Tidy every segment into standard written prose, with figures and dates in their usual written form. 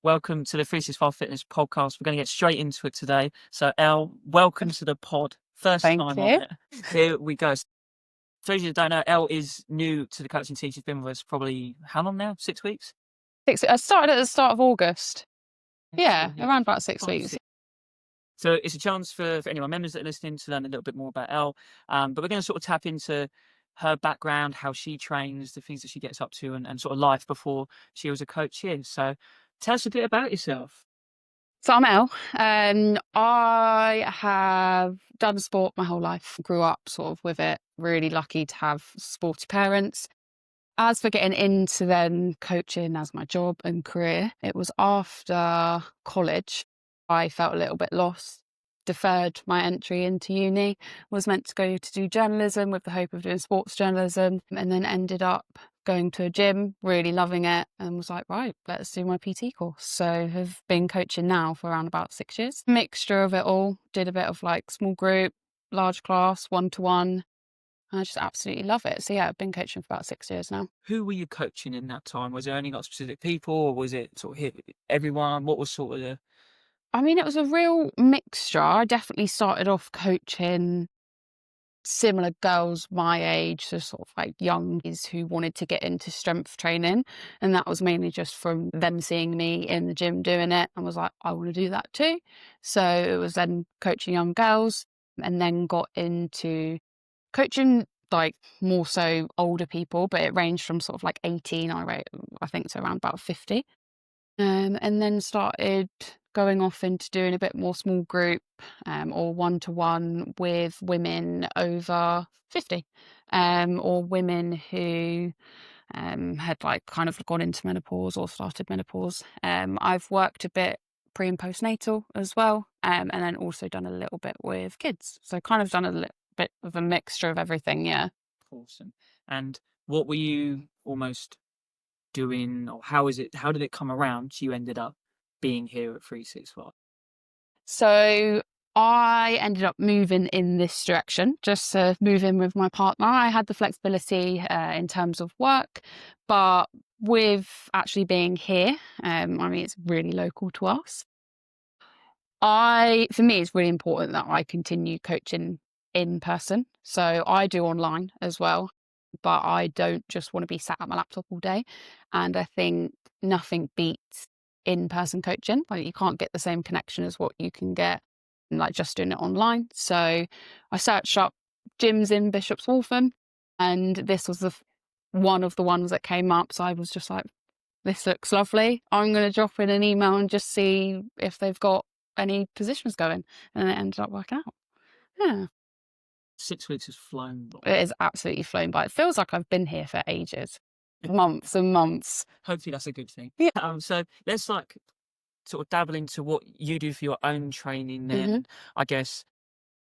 Welcome to the 365 Fitness podcast. We're going to get straight into it today. So, Elle, welcome to the pod. First Thank time on you. it. Here we go. For those of you that don't know, Elle is new to the coaching team. She's been with us probably, how long now? 6 weeks? I started at the start of August. Yeah, Yeah. around about 6 5, weeks. 6. So it's a chance for anyone, members that are listening, to learn a little bit more about Elle. But we're going to sort of tap into her background, how she trains, the things that she gets up to, and sort of life before she was a coach here. So tell us a bit about yourself. So I'm Elle. I have done sport my whole life. Grew up sort of with it. Really lucky to have sporty parents. As for getting into then coaching as my job and career, it was after college. I felt a little bit lost. Deferred my entry into uni. Was meant to go to do journalism with the hope of doing sports journalism, and then ended up going to a gym, really loving it, and was like, right, let's do my PT course. So have been coaching now for around about 6 years. Mixture of it all. Did a bit of like small group, large class, one-to-one. I just absolutely love it. So yeah, I've been coaching for about 6 years now. Who were you coaching in that time? Was it only like specific people, or was it sort of everyone? What was sort of the... I mean, it was a real mixture. I definitely started off coaching similar girls my age, so sort of like youngies who wanted to get into strength training. And that was mainly just from them seeing me in the gym doing it and was like, I want to do that too. So it was then coaching young girls, and then got into coaching like more so older people, but it ranged from sort of like 18, I think, to around about 50. And then started going off into doing a bit more small group or one-to-one with women over 50, or women who had like kind of gone into menopause or started menopause. I've worked a bit pre and postnatal as well, and then also done a little bit with kids. So kind of done a little bit of a mixture of everything, yeah. Awesome. And what were you almost doing, or how did it come around so you ended up being here at 365? So I ended up moving in this direction, just to move in with my partner. I had the flexibility in terms of work, but with actually being here, I mean, it's really local to us. For me, it's really important that I continue coaching in person. So I do online as well, but I don't just want to be sat at my laptop all day. And I think nothing beats in-person coaching. Like, you can't get the same connection as what you can get like just doing it online. So I searched up gyms in Bishop's Waltham, and this was one of the ones that came up. So I was just like, this looks lovely. I'm going to drop in an email and just see if they've got any positions going. And it ended up working out. Yeah. 6 weeks has flown by. It is absolutely flown by. It feels like I've been here for ages, months and months. Hopefully that's a good thing. Yeah. So let's like sort of dabble into what you do for your own training then. Mhm. I guess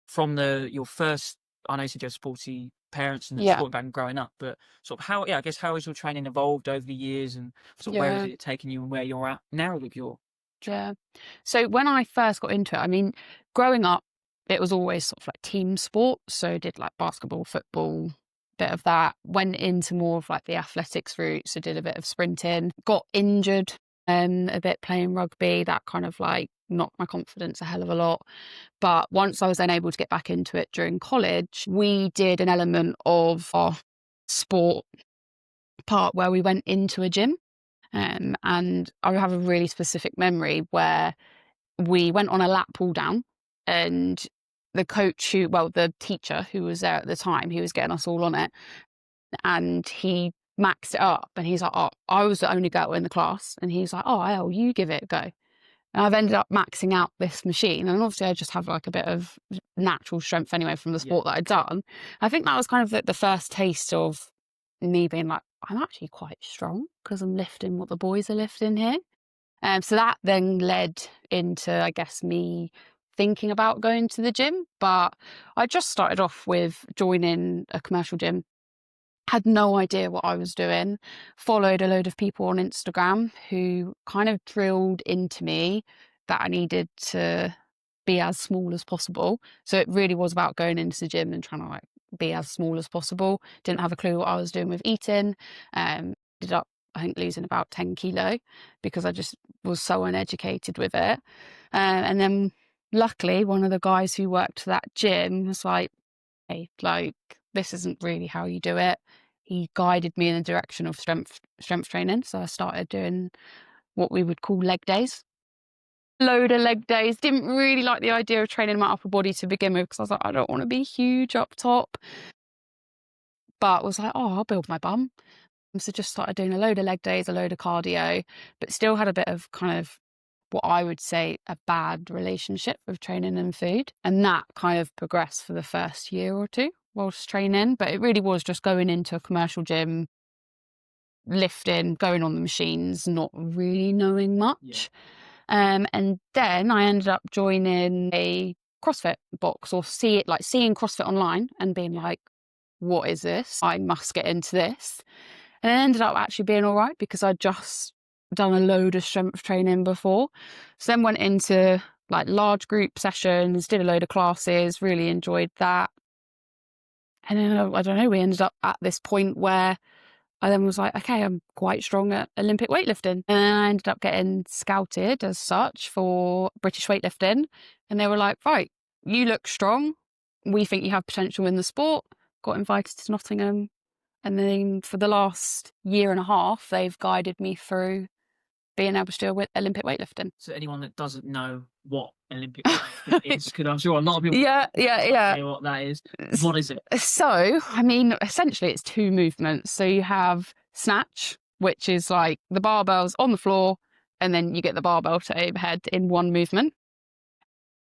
from your first, I know you said you have sporty parents and Yeah. sport background growing up, but sort of how has your training evolved over the years, and sort of where has Yeah. it taken you and where you're at now with your training? Yeah. So when I first got into it, I mean, growing up, it was always sort of like team sport. So did like basketball, football, bit of that. Went into more of like the athletics route. So did a bit of sprinting. Got injured a bit playing rugby. That kind of like knocked my confidence a hell of a lot. But once I was then able to get back into it during college, we did an element of our sport part where we went into a gym. And I have a really specific memory where we went on a lap pull down, and the teacher who was there at the time, he was getting us all on it, and he maxed it up, and he's like, oh, I was the only girl in the class, and he's like, oh, Elle, you give it a go. And I've ended up maxing out this machine, and obviously I just have like a bit of natural strength anyway from the sport that I'd done. I think that was kind of the first taste of me being like, I'm actually quite strong because I'm lifting what the boys are lifting here. So that then led into, I guess, me thinking about going to the gym. But I just started off with joining a commercial gym, had no idea what I was doing, followed a load of people on Instagram who kind of drilled into me that I needed to be as small as possible. So it really was about going into the gym and trying to like be as small as possible. Didn't have a clue what I was doing with eating. Ended up I think, losing about 10 kilo because I just was so uneducated with it. And then luckily, one of the guys who worked that gym was like, hey, like, this isn't really how you do it. He guided me in the direction of strength training. So I started doing what we would call leg days. Load of leg days. Didn't really like the idea of training my upper body to begin with because I was like, I don't want to be huge up top. But was like, oh, I'll build my bum. So just started doing a load of leg days, a load of cardio, but still had a bit of kind of what I would say a bad relationship with training and food. And that kind of progressed for the first year or two whilst training. But it really was just going into a commercial gym, lifting, going on the machines, not really knowing much. And then I ended up joining a CrossFit box or seeing CrossFit online and being like, what is this? I must get into this. And it ended up actually being all right because I'd just done a load of strength training before. So then went into like large group sessions, did a load of classes, really enjoyed that. And then, I don't know, we ended up at this point where I then was like, okay, I'm quite strong at Olympic weightlifting. And then I ended up getting scouted as such for British weightlifting. And they were like, right, you look strong. We think you have potential in the sport. Got invited to Nottingham. And then for the last year and a half, they've guided me through being able to do Olympic weightlifting. So anyone that doesn't know what Olympic weightlifting is, because I'm sure a lot of people Yeah. know what that is. What is it? So, I mean, essentially it's two movements. So you have snatch, which is like the barbell's on the floor, and then you get the barbell to overhead in one movement.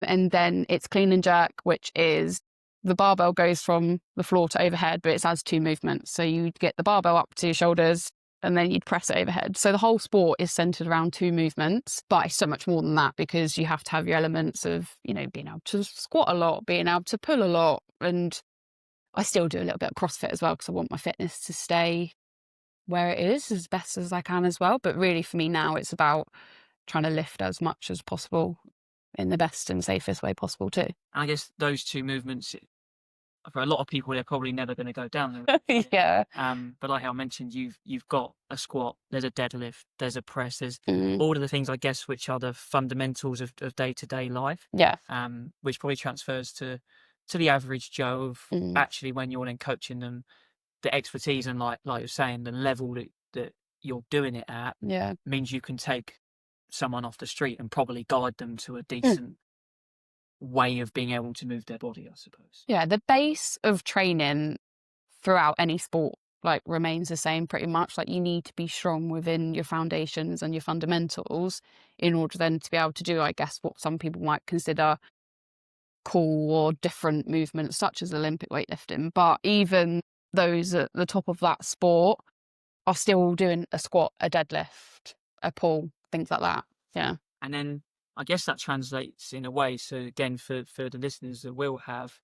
And then it's clean and jerk, which is the barbell goes from the floor to overhead, but it has two movements. So you'd get the barbell up to your shoulders and then you'd press it overhead. So the whole sport is centered around two movements, but it's so much more than that because you have to have your elements of, you know, being able to squat a lot, being able to pull a lot. And I still do a little bit of CrossFit as well because I want my fitness to stay where it is as best as I can as well. But really for me now, it's about trying to lift as much as possible in the best and safest way possible too. I guess those two movements, for a lot of people, they're probably never going to go down there. Yeah. But like I mentioned, you've got a squat, there's a deadlift, there's a press, there's Mm. all of the things, I guess, which are the fundamentals of day-to-day life. Yeah. Which probably transfers to the average Joe of actually when you're then coaching them, the expertise and like you're saying, the level that you're doing it at means you can take someone off the street and probably guide them to a decent way of being able to move their body, I suppose. Yeah, the base of training throughout any sport like remains the same pretty much. Like you need to be strong within your foundations and your fundamentals in order then to be able to do, I guess, what some people might consider cool or different movements such as Olympic weightlifting. But even those at the top of that sport are still doing a squat, a deadlift, a pull, things like that. Yeah. And then I guess that translates in a way. So again, for the listeners that will have,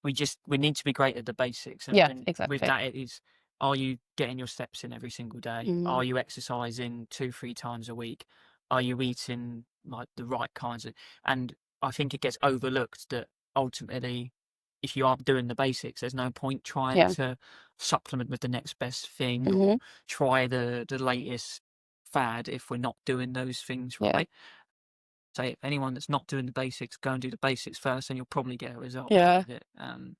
we need to be great at the basics. And, Yeah, and exactly. with that, it is, are you getting your steps in every single day? Are you exercising 2-3 times a week? Are you eating like the right kinds of? And I think it gets overlooked that ultimately, if you aren't doing the basics, there's no point trying to supplement with the next best thing or try the latest fad if we're not doing those things right. So if anyone that's not doing the basics, go and do the basics first and you'll probably get a result with it,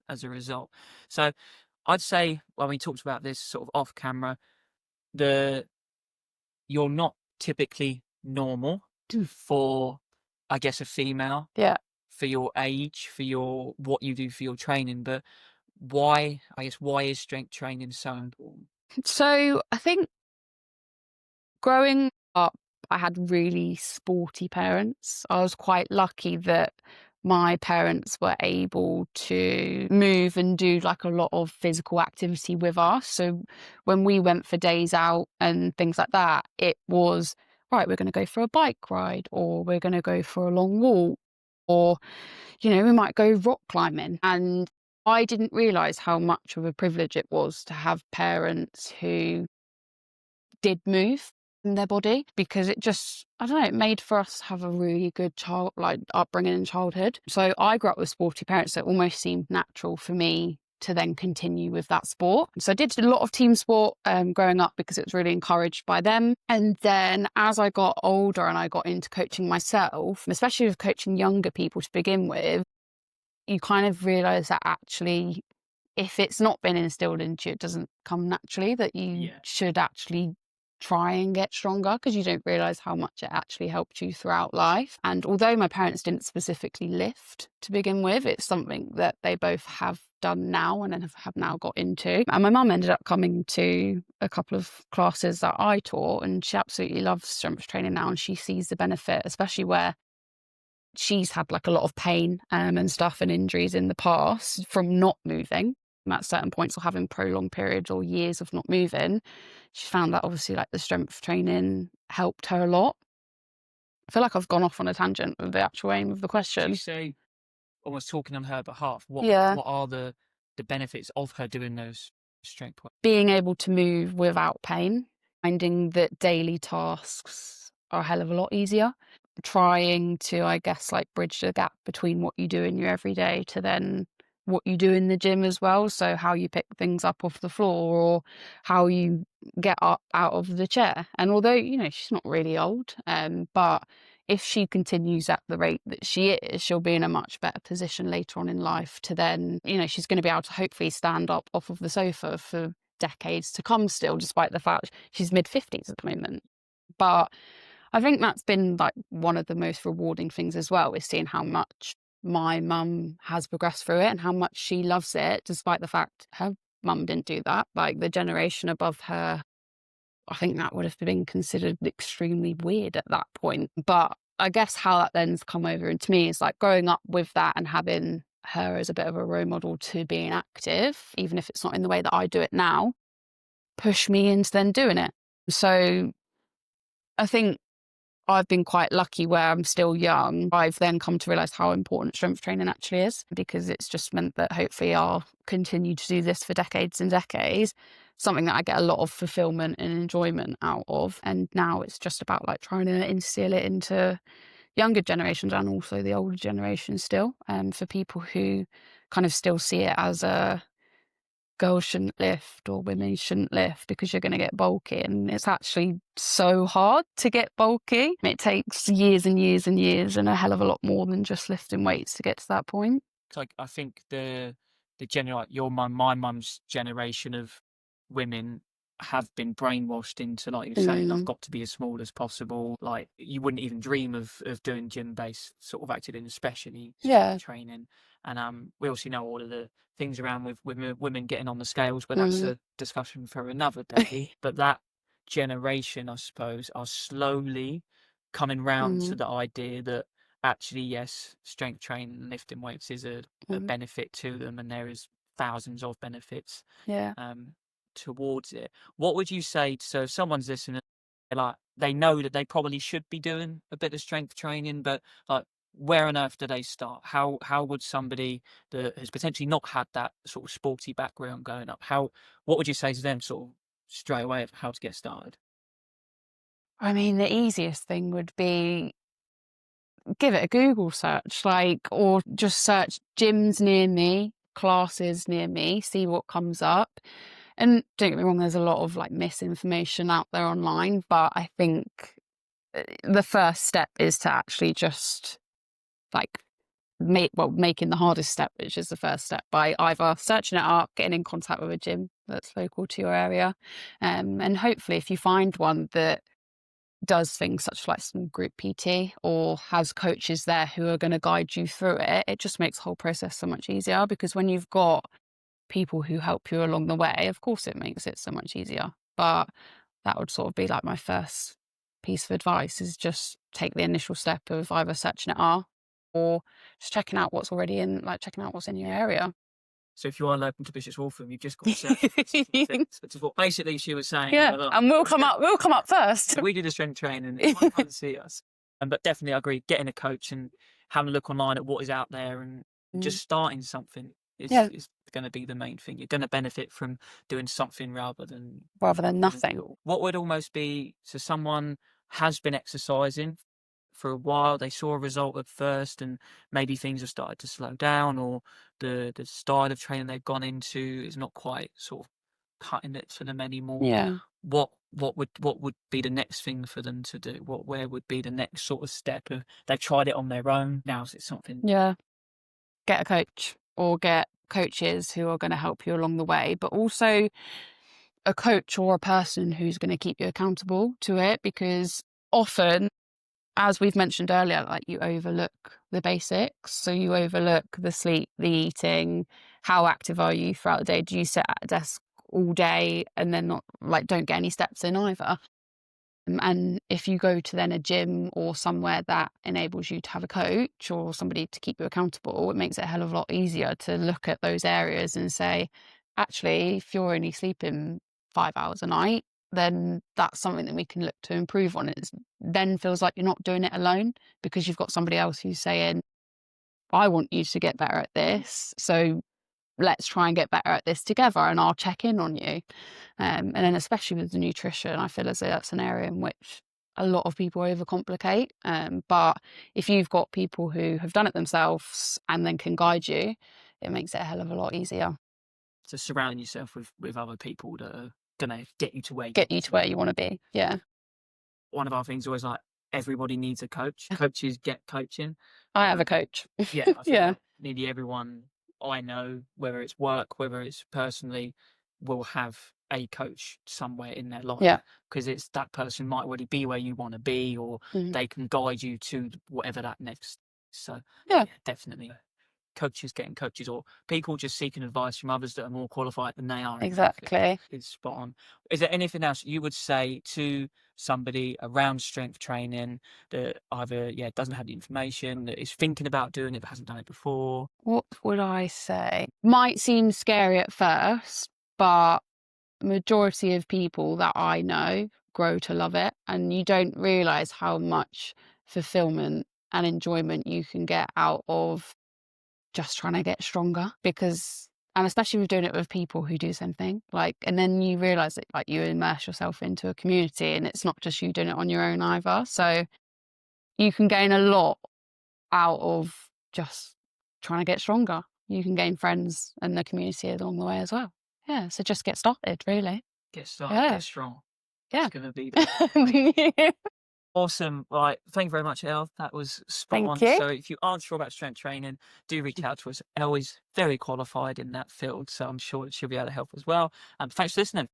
as a result. So I'd say when we talked about this sort of off camera, you're not typically normal for, I guess, a female. Yeah. For your age, for what you do for your training, but why is strength training so important? So I think growing up, I had really sporty parents. I was quite lucky that my parents were able to move and do like a lot of physical activity with us. So when we went for days out and things like that, it was, right, we're going to go for a bike ride or we're going to go for a long walk or, you know, we might go rock climbing. And I didn't realise how much of a privilege it was to have parents who did move in their body because it just, I don't know, it made for us have a really good upbringing in childhood. So I grew up with sporty parents, so it almost seemed natural for me to then continue with that sport. So I did a lot of team sport growing up because it was really encouraged by them. And then as I got older and I got into coaching myself, especially with coaching younger people to begin with, you kind of realise that actually, if it's not been instilled into you, it doesn't come naturally, that you should actually try and get stronger, because you don't realise how much it actually helped you throughout life. And although my parents didn't specifically lift to begin with, it's something that they both have done now and have now got into. And my mum ended up coming to a couple of classes that I taught, and she absolutely loves strength training now, and she sees the benefit, especially where she's had like a lot of pain and stuff and injuries in the past from not moving at certain points, or having prolonged periods or years of not moving. She found that obviously like the strength training helped her a lot. I feel like I've gone off on a tangent with the actual aim of the Did question. you say, almost talking on her behalf, what Yeah. what are the benefits of her doing those strength work? Being able to move without pain, finding that daily tasks are a hell of a lot easier, trying to, I guess, like bridge the gap between what you do in your everyday to then what you do in the gym as well. So how you pick things up off the floor, or how you get up out of the chair. And although, you know, she's not really old, but if she continues at the rate that she is, she'll be in a much better position later on in life to then, you know, she's going to be able to hopefully stand up off of the sofa for decades to come still, despite the fact she's mid-50s at the moment. But I think that's been like one of the most rewarding things as well, is seeing how much my mum has progressed through it and how much she loves it, despite the fact her mum didn't do that. Like the generation above her, I think that would have been considered extremely weird at that point. But I guess how that then's come over into me is like growing up with that and having her as a bit of a role model to being active, even if it's not in the way that I do it now, push me into then doing it. So I think I've been quite lucky where I'm still young. I've then come to realise how important strength training actually is, because it's just meant that hopefully I'll continue to do this for decades and decades, something that I get a lot of fulfilment and enjoyment out of. And now it's just about like trying to instill it into younger generations and also the older generation still, for people who kind of still see it as a girls shouldn't lift or women shouldn't lift because you're going to get bulky. And it's actually so hard to get bulky. It takes years and years and years and a hell of a lot more than just lifting weights to get to that point. Like, I think like my mum's generation of women have been brainwashed into, like you're saying, I've got to be as small as possible. Like, you wouldn't even dream of doing gym-based sort of activity, especially training. And we also know all of the things around with women getting on the scales, but that's a discussion for another day. But that generation, I suppose, are slowly coming round to the idea that actually, yes, strength training and lifting weights is a benefit to them, and there is thousands of benefits towards it. What would you say? So if someone's listening, like they know that they probably should be doing a bit of strength training, but like, where on earth do they start? How would somebody that has potentially not had that sort of sporty background going up, what would you say to them sort of straight away of how to get started? I mean, the easiest thing would be give it a Google search, like, or just search gyms near me, classes near me, see what comes up. And don't get me wrong, there's a lot of like misinformation out there online, but I think the first step is to actually just like making the hardest step, which is the first step, by either searching it up, getting in contact with a gym that's local to your area, and hopefully if you find one that does things such like some group PT or has coaches there who are going to guide you through it, it just makes the whole process so much easier. Because when you've got people who help you along the way, of course it makes it so much easier. But that would sort of be like my first piece of advice, is just take the initial step of either searching it up or just checking out what's already in, like checking out what's in your area. So if you are local to Bishop's Waltham, you've just got to search. That's what basically she was saying. Yeah, and we'll come up first. We do the strength training. You might come and see us. But definitely, I agree. Getting a coach and having a look online at what is out there and just starting something is going to be the main thing. You're going to benefit from doing something rather than nothing. What would almost be, so someone has been exercising for a while, they saw a result at first, and maybe things have started to slow down, or the style of training they've gone into is not quite sort of cutting it for them anymore. Yeah. What would be the next thing for them to do? Where would be the next sort of step? Of they've tried it on their own. Now is it something? Yeah. Get a coach or get coaches who are going to help you along the way, but also a coach or a person who's going to keep you accountable to it, because often, as we've mentioned earlier, like, you overlook the basics. So you overlook the sleep, the eating, how active are you throughout the day? Do you sit at a desk all day and then not, like, don't get any steps in either? And if you go to then a gym or somewhere that enables you to have a coach or somebody to keep you accountable, it makes it a hell of a lot easier to look at those areas and say, actually, if you're only sleeping 5 hours a night, then that's something that we can look to improve on. It then feels like you're not doing it alone, because you've got somebody else who's saying, I want you to get better at this. So let's try and get better at this together, and I'll check in on you. And then especially with the nutrition, I feel as though that's an area in which a lot of people overcomplicate. But if you've got people who have done it themselves and then can guide you, it makes it a hell of a lot easier. So surrounding yourself with other people that are gonna get you to where you Get need you to to where be. you want to be. Yeah. One of our things is always like everybody needs a coach. Coaches get coaching. I have a Um, coach. yeah, I feel Yeah. like nearly everyone I know, whether it's work, whether it's personally, will have a coach somewhere in their Yeah. life, because it's that person might already be where you want to be, or Mhm. they can guide you to whatever that next. So Yeah. yeah, definitely coaches getting coaches, or people just seeking advice from others that are more qualified than they are in the outfit Exactly. is spot on. Is there anything else you would say to somebody around strength training that either doesn't have the information, that is thinking about doing it but hasn't done it before? What would I say? Might seem scary at first, but majority of people that I know grow to love it, and you don't realize how much fulfillment and enjoyment you can get out of just trying to get stronger. Because, and especially with doing it with people who do the same thing, like, and then you realize that, like, you immerse yourself into a community and it's not just you doing it on your own either. So you can gain a lot out of just trying to get stronger. You can gain friends and the community along the way as well. Yeah, so just get started, really. Get started, Yeah. get strong. Yeah. It's going to be the Yeah. awesome. Right. Thank you very much, Elle. That was spot Thank on. you. So if you aren't sure about strength training, do reach out to us. Elle is very qualified in that field, so I'm sure she'll be able to help as well. Thanks for listening.